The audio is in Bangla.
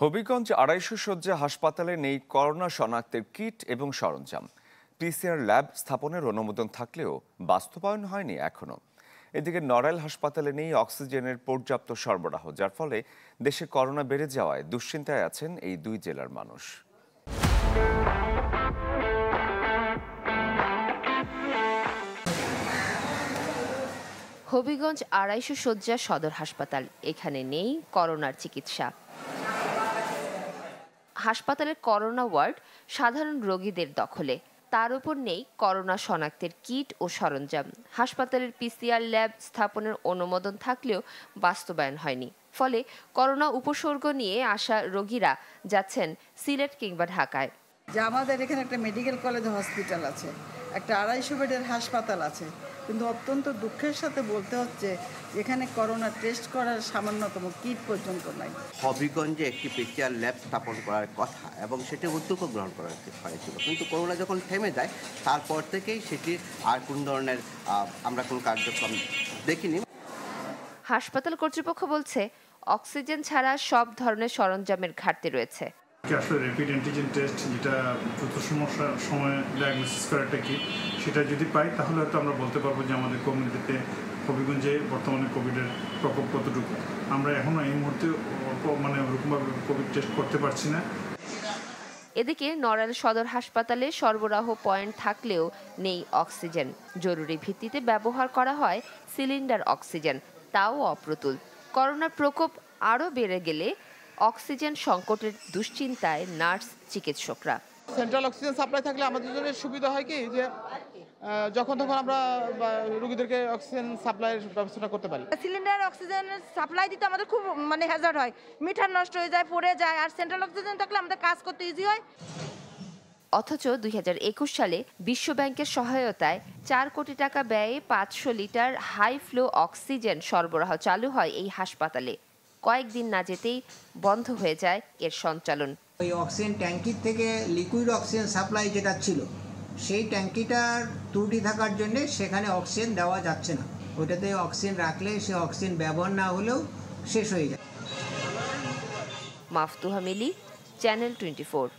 হবিগঞ্জ ২৫০ শয্যা হাসপাতালে নেই করোনা শনাক্তের কিট এবং সরঞ্জাম। পিসিআর ল্যাব স্থাপনের অনুমোদন থাকলেও বাস্তবায়ন হয়নি এখনো। এদিকে নড়াইল হাসপাতালে নেই অক্সিজেনের পর্যাপ্ত সরবরাহ, যার ফলে দেশে করোনা বেড়ে যাওয়ায় দুশ্চিন্তায় আছেন এই দুই জেলার মানুষ। হবিগঞ্জ ২৫০ শয্যা সদর হাসপাতাল, এখানে নেই করোনার চিকিৎসা। হাসপাতালের করোনা ওয়ার্ড সাধারণ রোগীদের দখলে, তার উপর নেই করোনা শনাক্তের কিট ও সরঞ্জাম। হাসপাতালের পিসিআর ল্যাব স্থাপনের অনুমোদন থাকলেও বাস্তবায়ন হয়নি, ফলে করোনা উপসর্গ নিয়ে আসা রোগীরা যাচ্ছেন সিলেট কিংবা ঢাকায়। যে আমাদের এখানে একটা মেডিকেল কলেজ হসপিটাল আছে, একটা ২৫০ বেডের হাসপাতাল আছে, কিন্তু অত্যন্ত দুঃখের সাথে বলতে হচ্ছে এখানে করোনা টেস্ট করার সামান্যতম কিট পর্যন্ত নাই। হবিগঞ্জে একটি পিসিআর ল্যাব স্থাপন করার কথা এবং সেটি উদ্যোগ গ্রহণ করা হয়েছিল, কিন্তু করোনা যখন থেমে যায় তারপর থেকেই সেটি আর কোন ধরনের আমরা কোনো কার্যক্রম দেখিনি। হাসপাতাল কর্তৃপক্ষ বলছে অক্সিজেন ছাড়া সব ধরনের সরঞ্জামের ঘাটতি রয়েছে। আসলে র্যাপিড অ্যান্টিজেন টেস্ট, যেটা দ্রুত সময় ডায়াগনোসিস করার একটা কিট, সেটা যদি পাই তাহলে হয়তো আমরা বলতে পারবো যে আমাদের কমিউনিটিতে হবিগঞ্জে বর্তমানে কোভিডের প্রকোপ কতটুকু। আমরা এখনও এই মুহূর্তে ওরকমভাবে কোভিড টেস্ট করতে পারছি না। এদিকে নড়াইল সদর হাসপাতালে সরবরাহ পয়েন্ট থাকলেও নেই অক্সিজেন। জরুরি ভিত্তিতে ব্যবহার করা হয় সিলিন্ডার অক্সিজেন, তাও অপ্রতুল। করোনার প্রকোপ আরও বেড়ে গেলে অক্সিজেন সংকটের দুশ্চিন্তায় নার্স, চিকিৎসকরা। সেন্ট্রাল অক্সিজেন সাপ্লাই থাকলে আমাদের জন্য সুবিধা হয় কি, যে যখন তখন আমরা রোগীদেরকে অক্সিজেন সাপ্লাইয়ের ব্যবস্থা করতে পারি। সিলিন্ডার অক্সিজেন সাপ্লাই দিতে আমাদের খুব হ্যাজার্ড হয়, মিটার নষ্ট হয়ে যায়, পড়ে যায়। আর সেন্ট্রাল অক্সিজেন থাকলে আমাদের কাজ করতে ইজি হয়। অথচ ২০২১ সালে বিশ্ব ব্যাংকের সহায়তায় ৪ কোটি টাকা ব্যয়ে ৫০০ লিটার হাই ফ্লো অক্সিজেন সরবরাহ চালু হয় এই হাসপাতালে। কয়েকদিন না যেতেই বন্ধ হয়ে যায় এর সঞ্চালন। ওই অক্সিজেন ট্যাঙ্কির থেকে লিকুইড অক্সিজেন সাপ্লাই যেটা ছিল, সেই ট্যাঙ্কিটার ত্রুটি থাকার জন্য সেখানে অক্সিজেন দেওয়া যাচ্ছে না। ওইটাতে অক্সিজেন রাখলে সে অক্সিজেন ব্যবহার না হলেও শেষ হয়ে যায়। মাফতুহা মিলি, চ্যানেল 24।